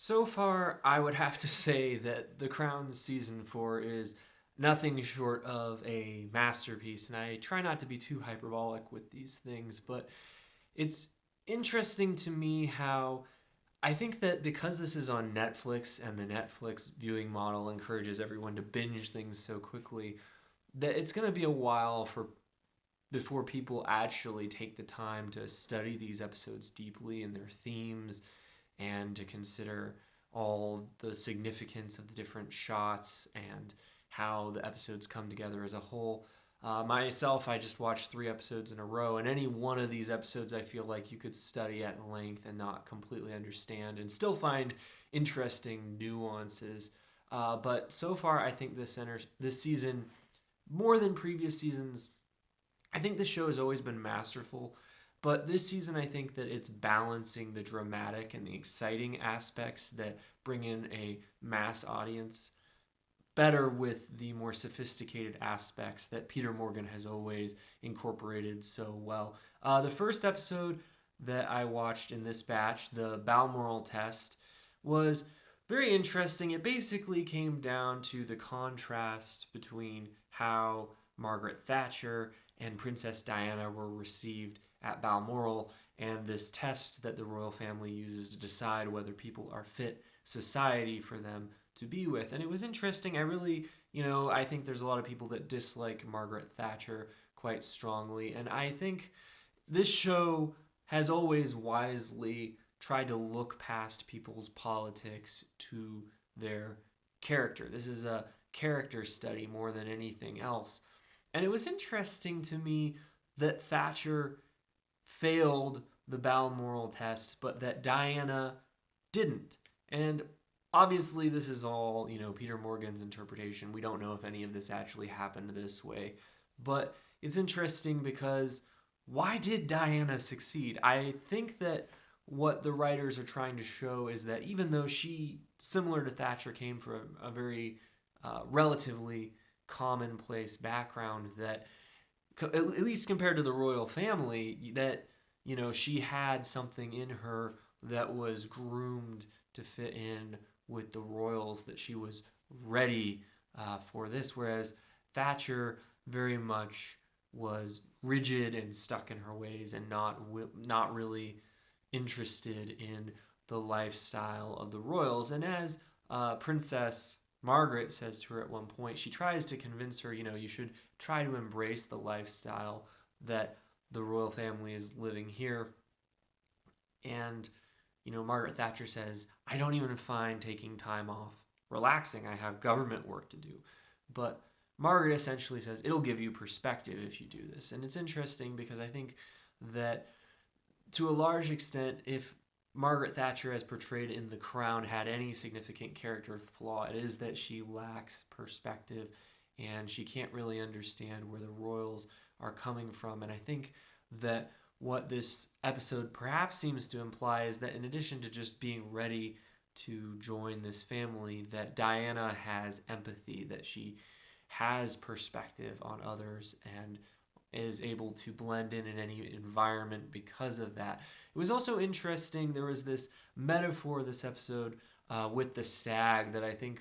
So far, I would have to say that The Crown Season 4 is nothing short of a masterpiece, and I try not to be too hyperbolic with these things, but it's interesting to me how I think that because this is on Netflix and the Netflix viewing model encourages everyone to binge things so quickly, that it's going to be a while for before people actually take the time to study these episodes deeply and their themes and to consider all the significance of the different shots and how the episodes come together as a whole. Myself, I just watched 3 episodes in a row, and any one of these episodes I feel like you could study at length and not completely understand and still find interesting nuances. But so far, I think this season, more than previous seasons, I think the show has always been masterful, but this season I think that it's balancing the dramatic and the exciting aspects that bring in a mass audience better with the more sophisticated aspects that Peter Morgan has always incorporated so well. The first episode that I watched in this batch, the Balmoral test, was very interesting. It basically came down to the contrast between how Margaret Thatcher and Princess Diana were received at Balmoral and this test that the royal family uses to decide whether people are fit society for them to be with. And it was interesting. I think there's a lot of people that dislike Margaret Thatcher quite strongly. And I think this show has always wisely tried to look past people's politics to their character. This is a character study more than anything else. And it was interesting to me that Thatcher failed the Balmoral test, but that Diana didn't. And obviously, this is all, Peter Morgan's interpretation. We don't know if any of this actually happened this way. But it's interesting because why did Diana succeed? I think that what the writers are trying to show is that even though she, similar to Thatcher, came from a very relatively commonplace background, that at least compared to the royal family, that she had something in her that was groomed to fit in with the royals, that she was ready for this, whereas Thatcher very much was rigid and stuck in her ways and not really interested in the lifestyle of the royals. And as Princess Margaret says to her at one point, she tries to convince her, you should try to embrace the lifestyle that the royal family is living here. And, Margaret Thatcher says, I don't even find taking time off relaxing. I have government work to do. But Margaret essentially says, it'll give you perspective if you do this. And it's interesting because I think that to a large extent, if Margaret Thatcher, as portrayed in The Crown, had any significant character flaw, it is that she lacks perspective and she can't really understand where the royals are coming from. And I think that what this episode perhaps seems to imply is that in addition to just being ready to join this family, that Diana has empathy, that she has perspective on others and is able to blend in any environment because of that. It was also interesting, there was this metaphor this episode with the stag that I think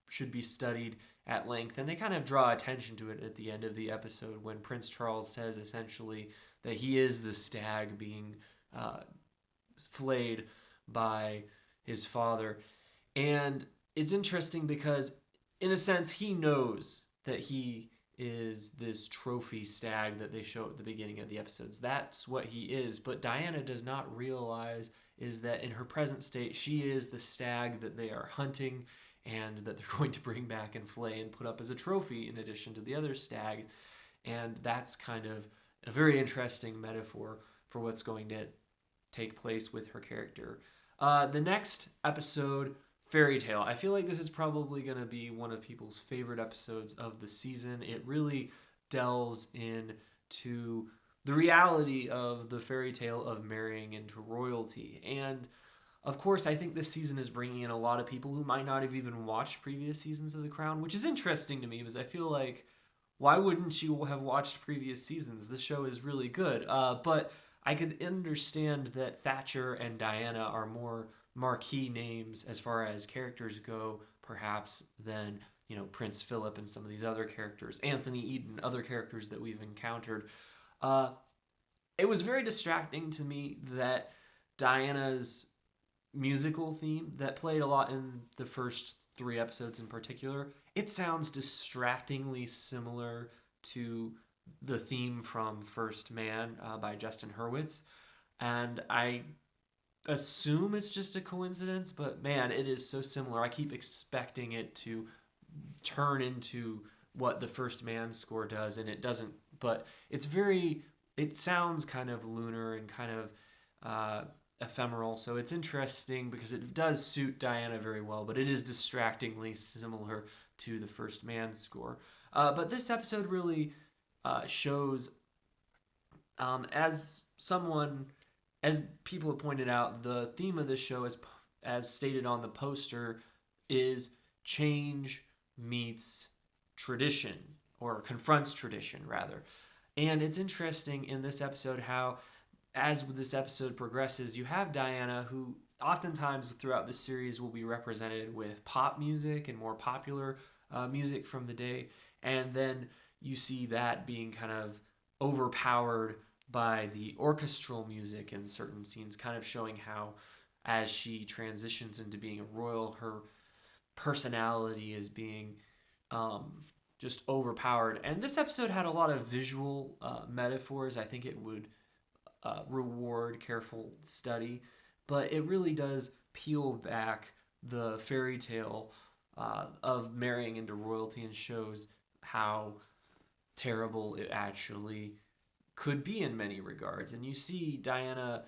should be studied at length, and they kind of draw attention to it at the end of the episode when Prince Charles says essentially that he is the stag being flayed by his father. And it's interesting because in a sense he knows that he is this trophy stag that they show at the beginning of the episodes. That's what he is. But Diana does not realize is that in her present state, she is the stag that they are hunting and that they're going to bring back and flay and put up as a trophy in addition to the other stags. And that's kind of a very interesting metaphor for what's going to take place with her character. The next episode, Fairy Tale. I feel like this is probably going to be one of people's favorite episodes of the season. It really delves into the reality of the fairy tale of marrying into royalty. And of course, I think this season is bringing in a lot of people who might not have even watched previous seasons of The Crown, which is interesting to me because I feel like, why wouldn't you have watched previous seasons? The show is really good. But I could understand that Thatcher and Diana are more marquee names as far as characters go, perhaps, than, Prince Philip and some of these other characters, Anthony Eden, other characters that we've encountered. It was very distracting to me that Diana's musical theme that played a lot in the first 3 episodes in particular, it sounds distractingly similar to the theme from First Man by Justin Hurwitz. And I assume it's just a coincidence, but man, it is so similar. I keep expecting it to turn into what the First Man score does, and it doesn't. But it sounds kind of lunar and kind of ephemeral, so it's interesting because it does suit Diana very well, but it is distractingly similar to the First Man score. But this episode really shows, as people have pointed out, the theme of this show, as stated on the poster, is change meets tradition, or confronts tradition, rather. And it's interesting in this episode how, as this episode progresses, you have Diana, who oftentimes throughout the series will be represented with pop music and more popular music from the day. And then you see that being kind of overpowered by the orchestral music in certain scenes, kind of showing how, as she transitions into being a royal, her personality is being just overpowered. And this episode had a lot of visual metaphors. I think it would reward careful study, but it really does peel back the fairy tale of marrying into royalty and shows how terrible it actually could be in many regards. And you see Diana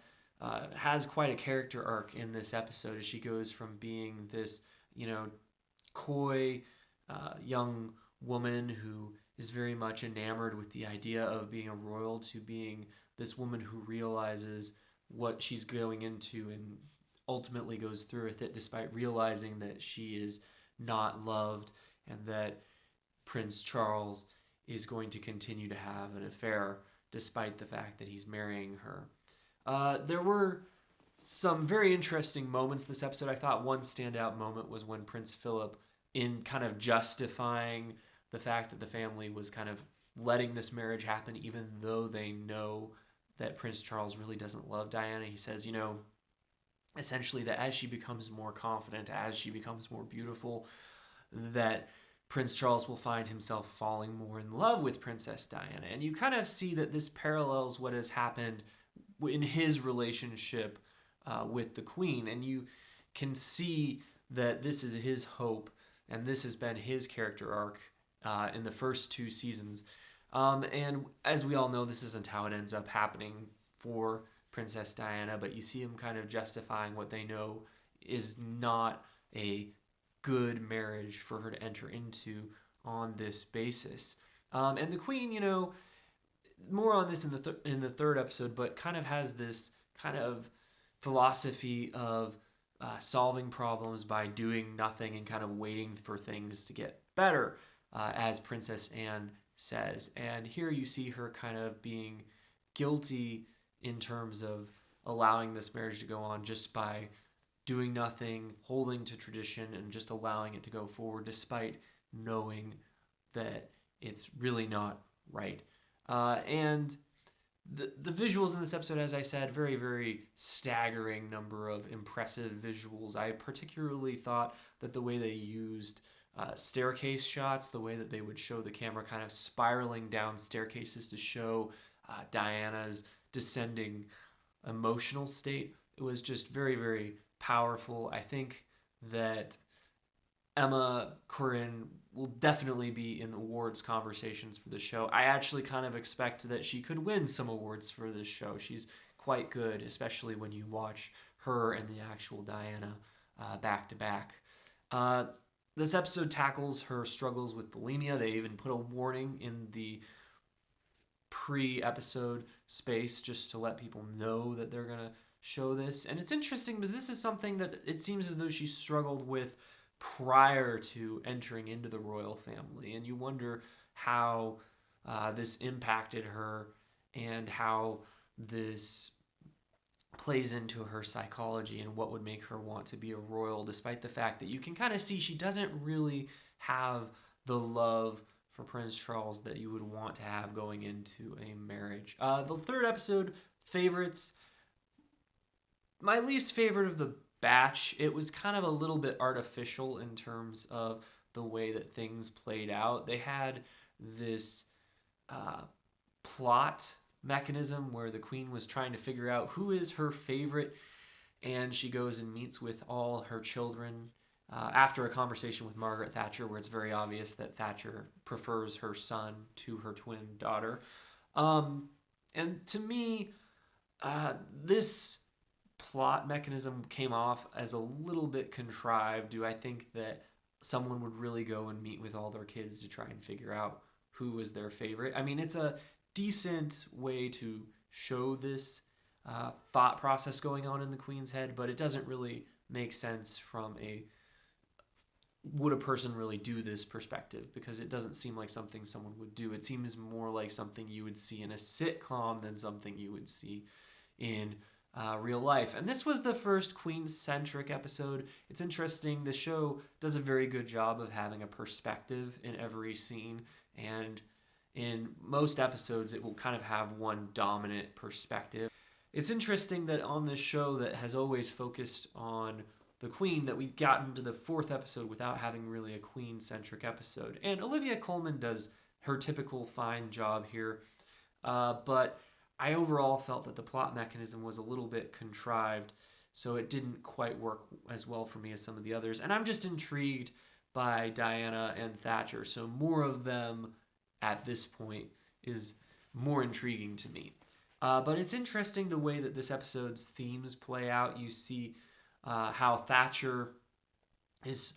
has quite a character arc in this episode as she goes from being this, coy young woman who is very much enamored with the idea of being a royal to being this woman who realizes what she's going into and ultimately goes through with it, despite realizing that she is not loved and that Prince Charles is going to continue to have an affair despite the fact that he's marrying her. There were some very interesting moments this episode. I thought one standout moment was when Prince Philip, in kind of justifying the fact that the family was kind of letting this marriage happen even though they know that Prince Charles really doesn't love Diana, he says, essentially that as she becomes more confident, as she becomes more beautiful, that Prince Charles will find himself falling more in love with Princess Diana. And you kind of see that this parallels what has happened in his relationship with the Queen. And you can see that this is his hope, and this has been his character arc in the first 2 seasons. And as we all know, this isn't how it ends up happening for Princess Diana, but you see him kind of justifying what they know is not a good marriage for her to enter into on this basis. And the Queen, more on this in the 3rd episode, but kind of has this kind of philosophy of solving problems by doing nothing and kind of waiting for things to get better, as Princess Anne says. And here you see her kind of being guilty in terms of allowing this marriage to go on just by doing nothing, holding to tradition, and just allowing it to go forward despite knowing that it's really not right. And the visuals in this episode, as I said, very, very staggering number of impressive visuals. I particularly thought that the way they used staircase shots, the way that they would show the camera kind of spiraling down staircases to show Diana's descending emotional state, it was just very, very powerful. I think that Emma Corrin will definitely be in the awards conversations for the show. I actually kind of expect that she could win some awards for this show. She's quite good, especially when you watch her and the actual Diana back to back. This episode tackles her struggles with bulimia. They even put a warning in the pre-episode space just to let people know that they're going to show this. And it's interesting because this is something that it seems as though she struggled with prior to entering into the royal family. And you wonder how this impacted her and how this plays into her psychology and what would make her want to be a royal, despite the fact that you can kind of see she doesn't really have the love for Prince Charles that you would want to have going into a marriage. The third episode, favorites. My least favorite of the batch, it was kind of a little bit artificial in terms of the way that things played out. They had this plot mechanism where the queen was trying to figure out who is her favorite, and she goes and meets with all her children after a conversation with Margaret Thatcher, where it's very obvious that Thatcher prefers her son to her twin daughter. And to me, this plot mechanism came off as a little bit contrived. Do I think that someone would really go and meet with all their kids to try and figure out who was their favorite? I mean, it's a decent way to show this thought process going on in the queen's head, but it doesn't really make sense from a would a person really do this perspective, because it doesn't seem like something someone would do. It seems more like something you would see in a sitcom than something you would see in real life. And this was the first Queen-centric episode. It's interesting. The show does a very good job of having a perspective in every scene, and in most episodes it will kind of have one dominant perspective. It's interesting that on this show that has always focused on the Queen, that we've gotten to the fourth episode without having really a Queen-centric episode. And Olivia Coleman does her typical fine job here, but I overall felt that the plot mechanism was a little bit contrived, so it didn't quite work as well for me as some of the others. And I'm just intrigued by Diana and Thatcher, so more of them at this point is more intriguing to me. But it's interesting the way that this episode's themes play out. You see how Thatcher is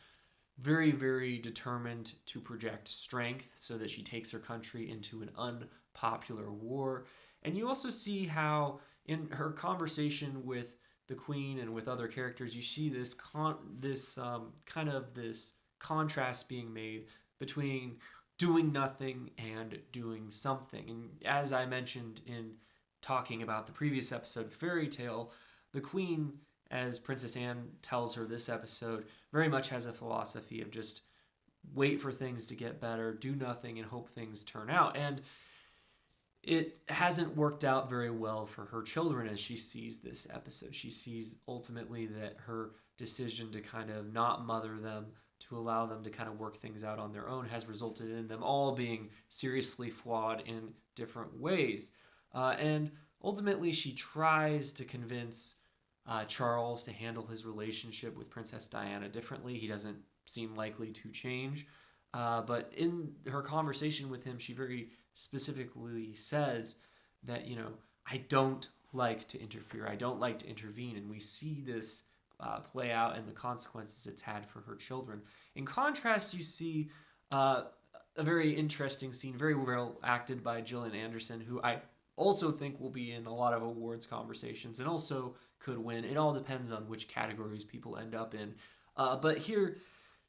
very, very determined to project strength so that she takes her country into an unpopular war. And you also see how in her conversation with the Queen and with other characters, you see this kind of this contrast being made between doing nothing and doing something. And as I mentioned in talking about the previous episode, Fairy Tale, the Queen, as Princess Anne tells her this episode, very much has a philosophy of just wait for things to get better, do nothing, and hope things turn out. And it hasn't worked out very well for her children as she sees this episode. She sees ultimately that her decision to kind of not mother them, to allow them to kind of work things out on their own, has resulted in them all being seriously flawed in different ways. And ultimately, she tries to convince Charles to handle his relationship with Princess Diana differently. He doesn't seem likely to change. But in her conversation with him, she very specifically says that, I don't like to interfere. I don't like to intervene. And we see this play out and the consequences it's had for her children. In contrast, you see a very interesting scene, very well acted by Gillian Anderson, who I also think will be in a lot of awards conversations and also could win. It all depends on which categories people end up in. But here,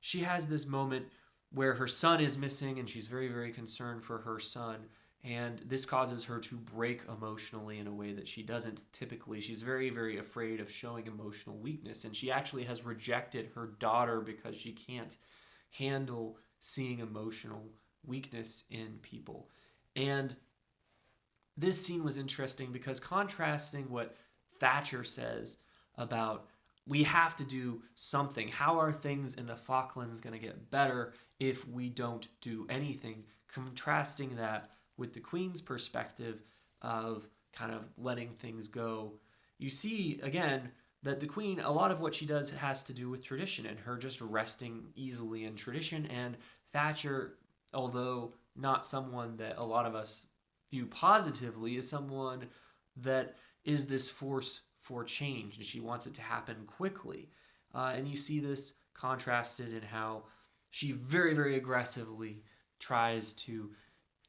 she has this moment where her son is missing and she's very, very concerned for her son. And this causes her to break emotionally in a way that she doesn't typically. She's very, very afraid of showing emotional weakness. And she actually has rejected her daughter because she can't handle seeing emotional weakness in people. And this scene was interesting because contrasting what Thatcher says about we have to do something. How are things in the Falklands going to get better if we don't do anything? Contrasting that with the Queen's perspective of kind of letting things go, you see, again, that the Queen, a lot of what she does has to do with tradition and her just resting easily in tradition. And Thatcher, although not someone that a lot of us view positively, is someone that is this force for change, and she wants it to happen quickly. And you see this contrasted in how she very, very aggressively tries to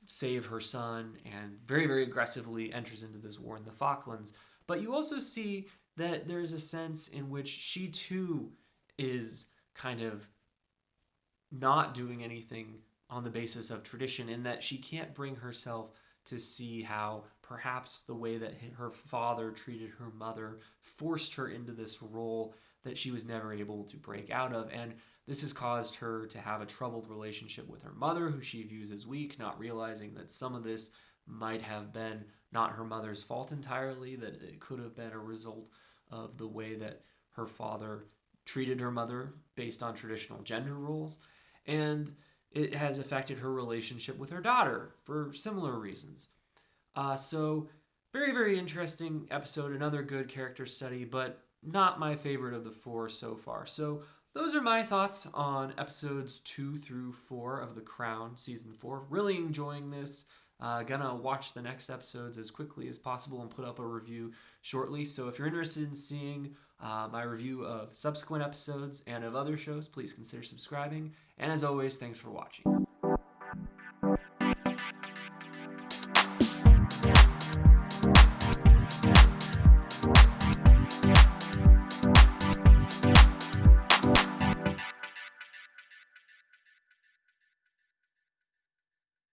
save her son and very, very aggressively enters into this war in the Falklands. But you also see that there's a sense in which she too is kind of not doing anything on the basis of tradition, in that she can't bring herself to see how perhaps the way that her father treated her mother forced her into this role that she was never able to break out of. And this has caused her to have a troubled relationship with her mother, who she views as weak, not realizing that some of this might have been not her mother's fault entirely, that it could have been a result of the way that her father treated her mother based on traditional gender roles. And it has affected her relationship with her daughter for similar reasons. So, very, very interesting episode. Another good character study, but not my favorite of the 4 so far. So, those are my thoughts on episodes 2 through 4 of The Crown Season 4. Really enjoying this. Gonna watch the next episodes as quickly as possible and put up a review shortly. So if you're interested in seeing my review of subsequent episodes and of other shows, please consider subscribing. And as always, thanks for watching.